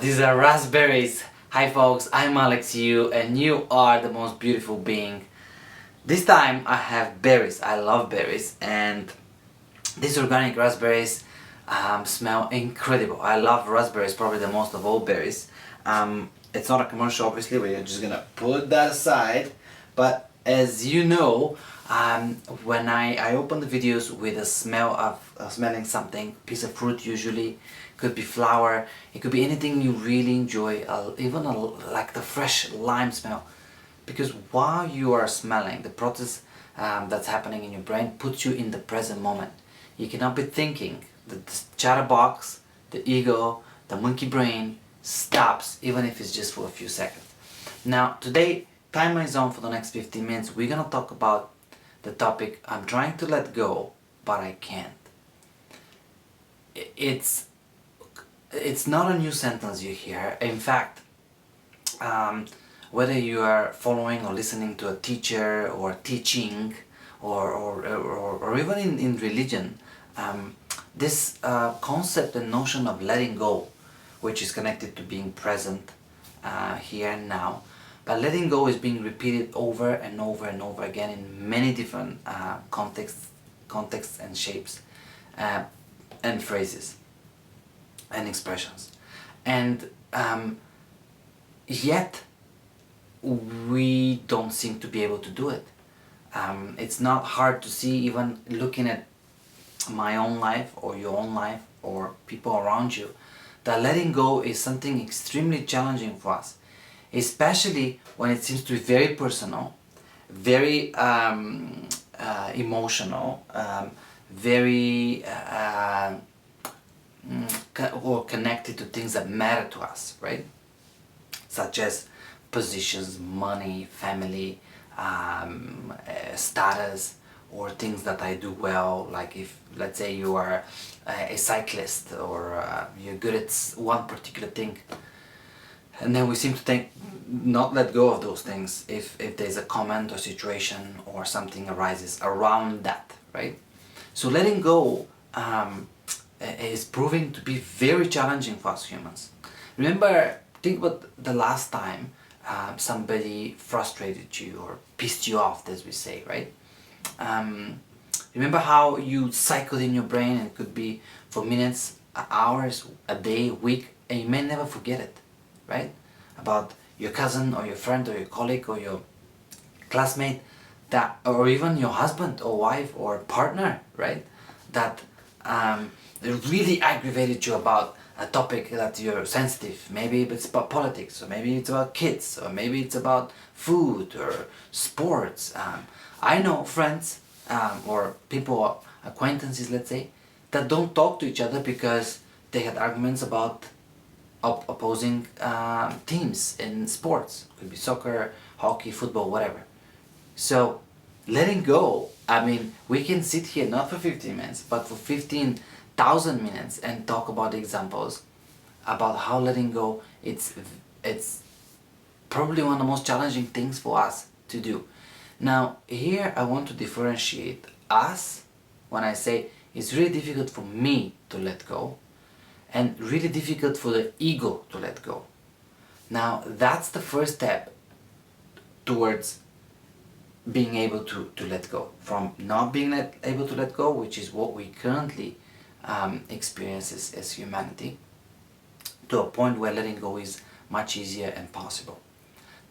These are raspberries. Hi folks, I'm Aleks U and you are the most beautiful being. This time I have berries. I love berries, and these organic raspberries smell incredible. I love raspberries probably the most of all berries. It's not a commercial obviously, we're just gonna put that aside, but as you know, when I open the videos with a smell of smelling something, piece of fruit usually, could be flower, it could be anything you really enjoy, even like the fresh lime smell, because while you are smelling, the process that's happening in your brain puts you in the present moment. You cannot be thinking. The chatterbox, the ego, the monkey brain stops, even if it's just for a few seconds. Now today, timer is on for the next 15 minutes. We're gonna talk about the topic I'm trying to let go, but I can't. It's not a new sentence you hear. In fact, whether you are following or listening to a teacher or teaching or even in religion, this concept and notion of letting go, which is connected to being present here and now, but letting go is being repeated over and over and over again in many different contexts and shapes and phrases and expressions, and yet we don't seem to be able to do it. It's not hard to see, even looking at my own life or your own life or people around you, that letting go is something extremely challenging for us, especially when it seems to be very personal, very emotional, very or connected to things that matter to us, right? Such as positions, money, family, status, or things that I do well, like if, let's say, you are a cyclist or you're good at one particular thing, and then we seem to not let go of those things if there's a comment or situation or something arises around that, right? So letting go is proving to be very challenging for us humans. Think about the last time somebody frustrated you or pissed you off, as we say, right? Remember how you cycled in your brain, and it could be for minutes, hours, a day, a week, and you may never forget it, right? About your cousin or your friend or your colleague or your classmate, that, or even your husband or wife or partner, right? That really aggravated you about a topic that you're sensitive. Maybe it's about politics, or maybe it's about kids, or maybe it's about food or sports. I know friends or people, acquaintances, let's say, that don't talk to each other because they had arguments about opposing teams in sports. Could be soccer, hockey, football, whatever. So letting go, I mean, we can sit here not for 15 minutes, but for 15,000 minutes and talk about examples about how letting go, it's probably one of the most challenging things for us to do. Now here I want to differentiate us when I say it's really difficult for me to let go and really difficult for the ego to let go. Now that's the first step towards being able to let go, from not being able to let go, which is what we currently experience as humanity, to a point where letting go is much easier and possible.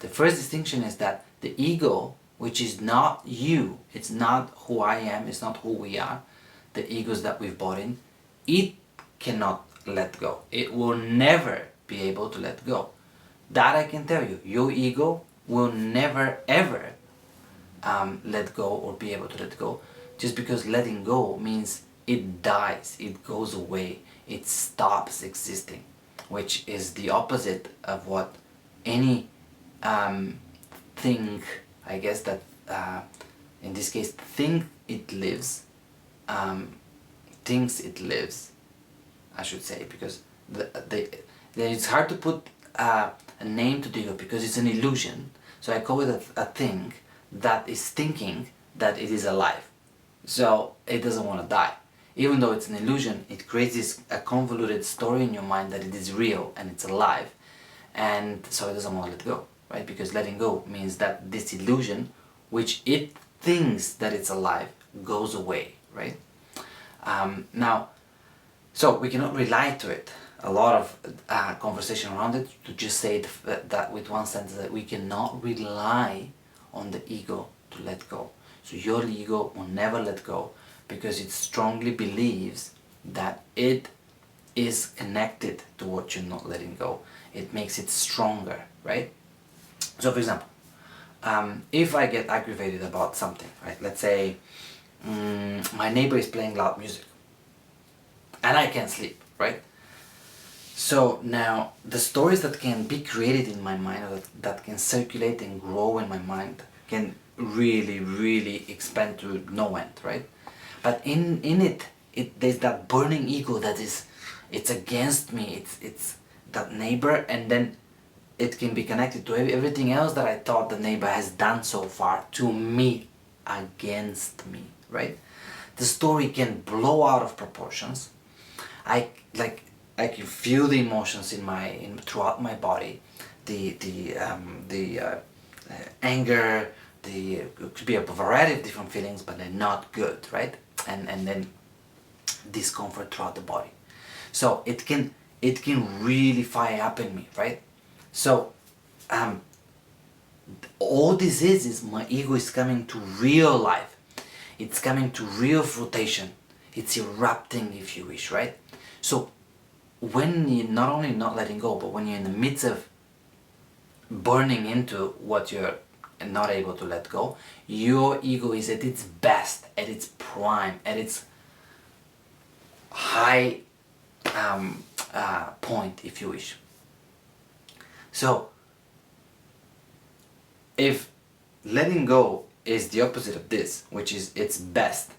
The first distinction is that the ego, which is not you, it's not who I am, it's not who we are, the egos that we've bought in, it cannot let go. It will never be able to let go. That I can tell you. Your ego will never ever let go or be able to let go, just because letting go means it dies, it goes away, it stops existing, which is the opposite of what any thing, I guess, that in this case thinks it lives, I should say, because it's hard to put a name to the ego because it's an illusion. So I call it a thing that is thinking that it is alive. So it doesn't want to die. even though it's an illusion, it creates this a convoluted story in your mind that it is real and it's alive, and so it doesn't want to let go, right? Because letting go means that this illusion, which it thinks that it's alive, goes away, right? Now, so we cannot rely to it. A lot of conversation around it to just say that with one sentence, that we cannot rely on the ego to let go. So your ego will never let go because it strongly believes that it is connected to what you're not letting go. It makes it stronger, right? So for example, if I get aggravated about something, right? Let's say my neighbor is playing loud music and I can't sleep, right? So now the stories that can be created in my mind, or that can circulate and grow in my mind, can really expand to no end, right? But in it there's that burning ego that is, it's against me, it's that neighbor, and then it can be connected to everything else that I thought the neighbor has done so far to me, against me, right? The story can blow out of proportions. I can feel the emotions throughout my body, the anger, it could be a variety of different feelings, but they're not good, right? And then discomfort throughout the body. So it can really fire up in me, right? So all this is my ego is coming to real life. It's coming to real fruition. It's erupting, if you wish, right? So when you're not only not letting go, but when you're in the midst of burning into what you're not able to let go, your ego is at its best, at its prime, at its high point, if you wish. So if letting go is the opposite of this, which is its best,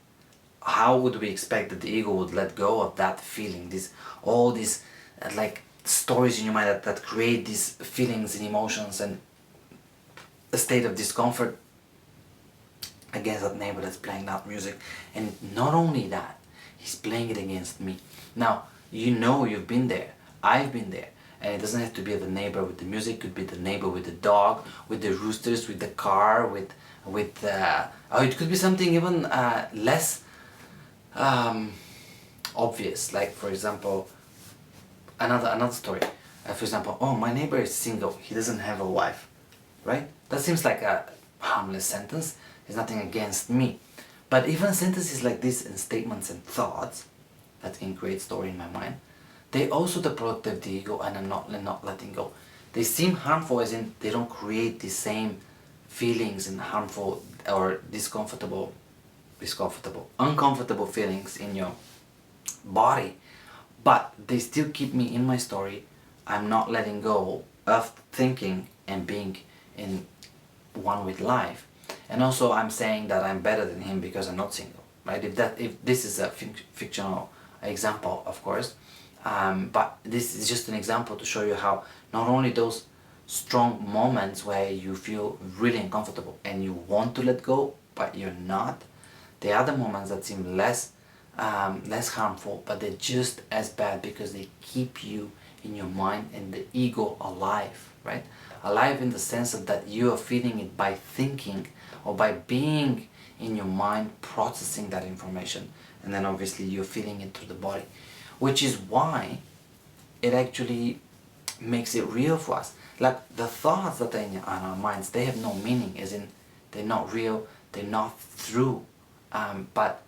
how would we expect that the ego would let go of that feeling, all these like stories in your mind that create these feelings and emotions and a state of discomfort against that neighbor that's playing loud music? And not only that, he's playing it against me. Now, you've been there, I've been there, and it doesn't have to be the neighbor with the music. It could be the neighbor with the dog, with the roosters, with the car, with or it could be something even less obvious, like for example another story. For example, oh, my neighbor is single, he doesn't have a wife, right? That seems like a harmless sentence. There's nothing against me, but even sentences like this and statements and thoughts that can create story in my mind, they also the product of the ego, and I'm not letting go. They seem harmful as in they don't create the same feelings and harmful or uncomfortable feelings in your body, but they still keep me in my story. I'm not letting go of thinking and being in one with life. And also I'm saying that I'm better than him because I'm not single, right? If this is a fictional example, of course, but this is just an example to show you how not only those strong moments where you feel really uncomfortable and you want to let go but you're not, the other moments that seem less harmful, but they're just as bad because they keep you in your mind and the ego alive, right? Alive in the sense of that you are feeling it by thinking or by being in your mind processing that information, and then obviously you're feeling it through the body, which is why it actually makes it real for us. Like the thoughts that are in our minds, they have no meaning, as in they're not real, they're not true, but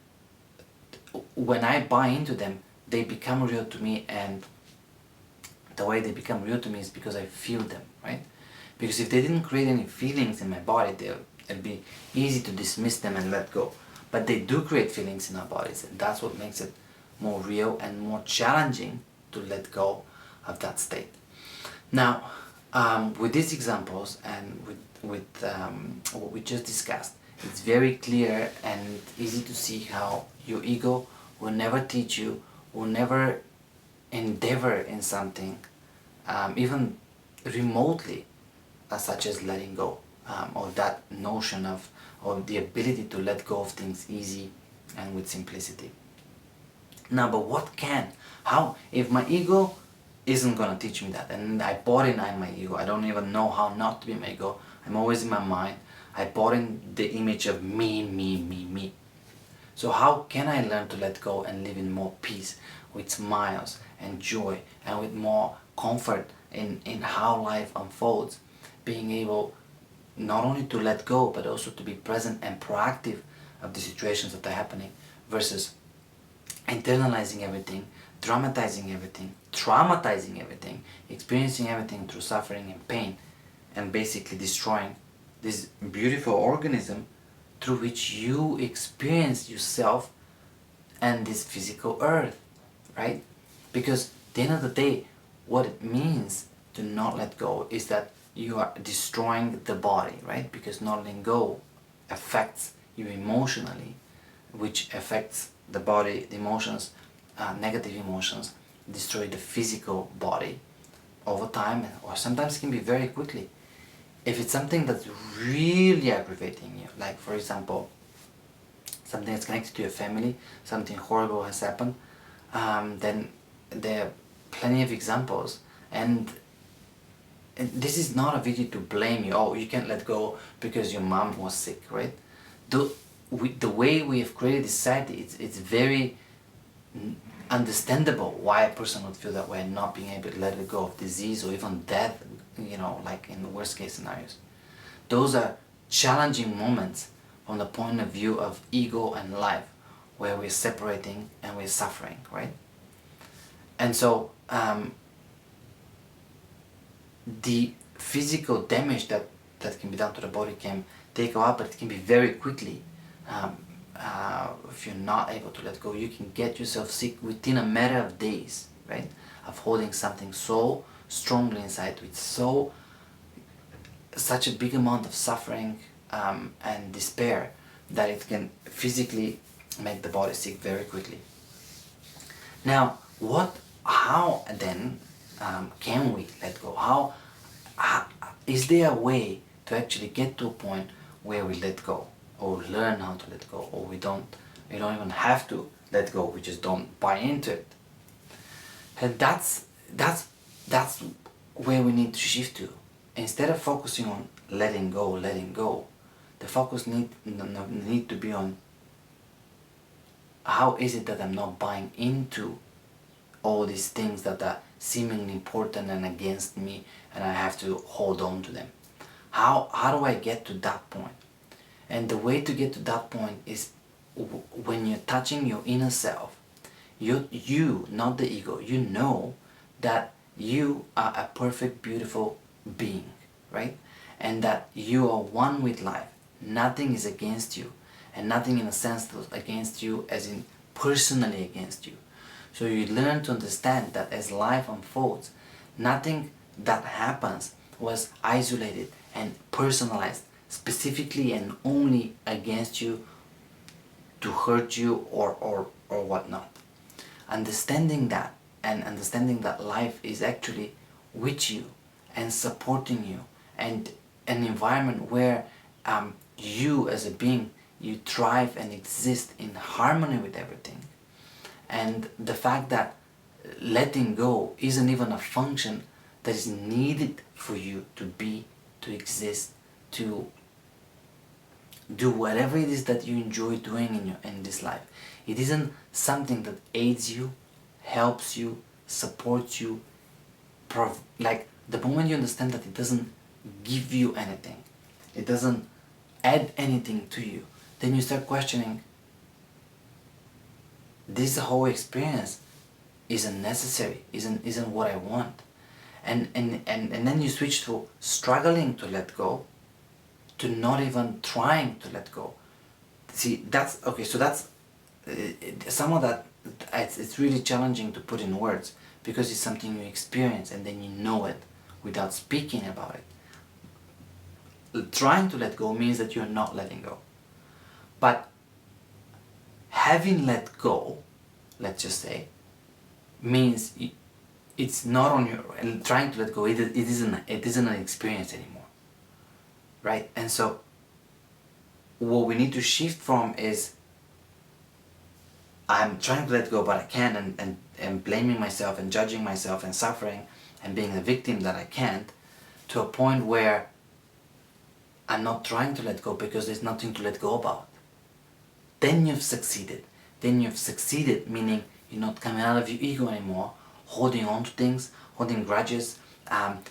when I buy into them, they become real to me, and the way they become real to me is because I feel them, right? Because if they didn't create any feelings in my body, it'd be easy to dismiss them and let go. But they do create feelings in our bodies, and that's what makes it more real and more challenging to let go of that state. Now, with these examples and with what we just discussed, it's very clear and easy to see how your ego will never teach you, will never endeavor in something, even remotely, such as letting go, or that notion of the ability to let go of things easy and with simplicity. Now, but what can? How? If my ego isn't gonna teach me that, and I bought in my ego, I don't even know how not to be my ego. I'm always in my mind. I bought in the image of me, me, me, me. So how can I learn to let go and live in more peace, with smiles and joy, and with more comfort in how life unfolds? Being able not only to let go, but also to be present and proactive of the situations that are happening, versus internalizing everything, dramatizing everything, traumatizing everything, experiencing everything through suffering and pain, and basically destroying this beautiful organism through which you experience yourself and this physical earth, right? Because at the end of the day, what it means to not let go is that you are destroying the body, right? Because not letting go affects you emotionally, which affects the body, the emotions, negative emotions, destroy the physical body over time, or sometimes can be very quickly. If it's something that's really aggravating you, like for example, something that's connected to your family, something horrible has happened, then there are plenty of examples. And this is not a video to blame you. Oh, you can't let go because your mom was sick, right? The way we have created this society, it's very understandable why a person would feel that way, and not being able to let it go of disease or even death, like in the worst case scenarios. Those are challenging moments from the point of view of ego and life, where we're separating and we're suffering, right? And so the physical damage that can be done to the body can take a while, but it can be very quickly. If you're not able to let go, you can get yourself sick within a matter of days, right? Of holding something so strongly inside, with such a big amount of suffering and despair, that it can physically make the body sick very quickly. Now, how then can we let go? How is there a way to actually get to a point where we let go, or learn how to let go, or we don't even have to let go, we just don't buy into it? And that's where we need to shift to. Instead of focusing on letting go, the focus need to be on how is it that I'm not buying into all these things that are seemingly important and against me, and I have to hold on to them. How do I get to that point? And the way to get to that point is when you're touching your inner self. You, not the ego, you know that you are a perfect, beautiful being, right? And that you are one with life. Nothing is against you, and nothing in a sense is against you as in personally against you. So you learn to understand that as life unfolds, nothing that happens was isolated and personalized specifically and only against you, to hurt you or whatnot. Understanding that, and understanding that life is actually with you and supporting you, and an environment where you as a being, you thrive and exist in harmony with everything. And the fact that letting go isn't even a function that is needed for you to be, to exist, to do whatever it is that you enjoy doing in this life. It isn't something that aids you, helps you, supports you. Like the moment you understand that it doesn't give you anything, it doesn't add anything to you, then you start questioning, this whole experience isn't necessary, isn't what I want. And then you switch to struggling to let go, to not even trying to let go. See, that's okay. So that's some of that. It's really challenging to put in words, because it's something you experience and then you know it without speaking about it. Trying to let go means that you're not letting go. But having let go, let's just say, means it's not on your, and trying to let go, it isn't an experience anymore, right? And so what we need to shift from is, I'm trying to let go but I can't, and blaming myself and judging myself and suffering and being the victim that I can't, to a point where I'm not trying to let go because there's nothing to let go about. Then you've succeeded. Then you've succeeded, meaning you're not coming out of your ego anymore, holding on to things, holding grudges,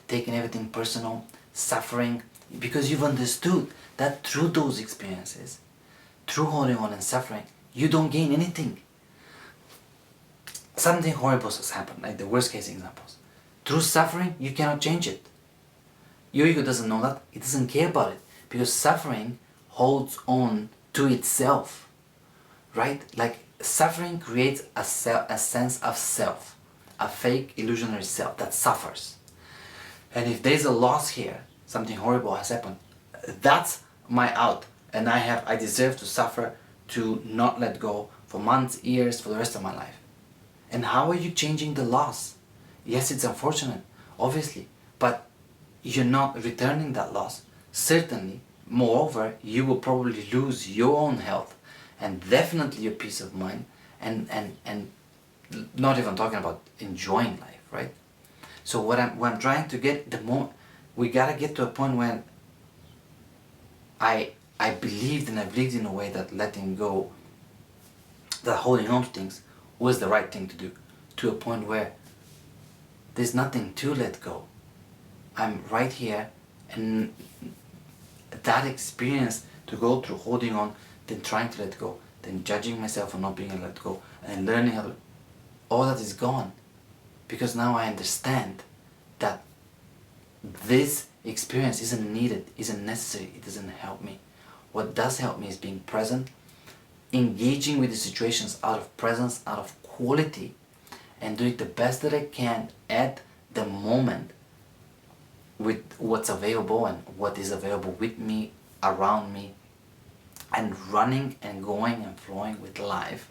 taking everything personal, suffering, because you've understood that through those experiences, through holding on and suffering, you don't gain anything. Something horrible has happened, like the worst case examples. Through suffering, you cannot change it. Your ego doesn't know that, it doesn't care about it, because suffering holds on to itself, right? Like suffering creates a sense of self, a fake illusionary self that suffers. And if there's a loss here, something horrible has happened, that's my out, and I deserve to suffer, to not let go for months, years, for the rest of my life. And how are you changing the loss? Yes, it's unfortunate, obviously, but you're not returning that loss. Certainly, moreover, you will probably lose your own health and definitely your peace of mind, and not even talking about enjoying life, right? So what I'm trying to get, we gotta get to a point when I believed, and I've lived in a way that letting go, that holding on to things was the right thing to do, to a point where there's nothing to let go. I'm right here, and that experience to go through holding on, then trying to let go, then judging myself for not being able to let go, and learning how to, all that is gone. Because now I understand that this experience isn't needed, isn't necessary, it doesn't help me. What does help me is being present, engaging with the situations out of presence, out of quality, and doing the best that I can at the moment with what's available and what is available with me, around me, and running and going and flowing with life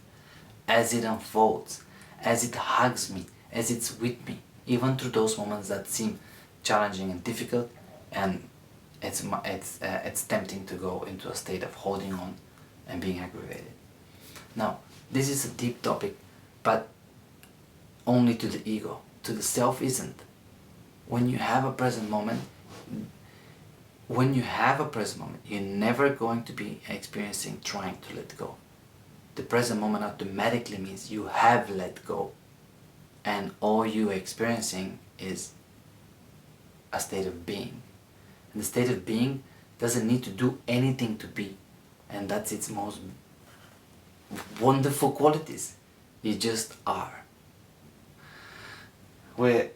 as it unfolds, as it hugs me, as it's with me, even through those moments that seem challenging and difficult, and it's tempting to go into a state of holding on and being aggravated. Now, this is a deep topic, but only to the ego. To the self isn't. When you have a present moment, you're never going to be experiencing trying to let go. The present moment automatically means you have let go, and all you're experiencing is a state of being. And the state of being doesn't need to do anything to be, and that's its most wonderful qualities. You just are. We're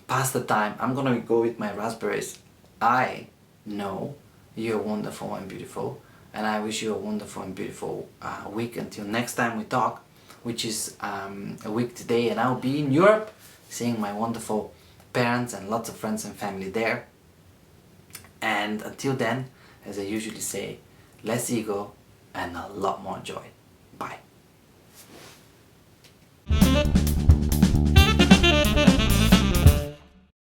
past the time. I'm gonna go with my raspberries. I know you're wonderful and beautiful, and I wish you a wonderful and beautiful week until next time we talk, which is a week today, and I'll be in Europe seeing my wonderful parents and lots of friends and family there. And until then, as I usually say, less ego and a lot more joy. Bye.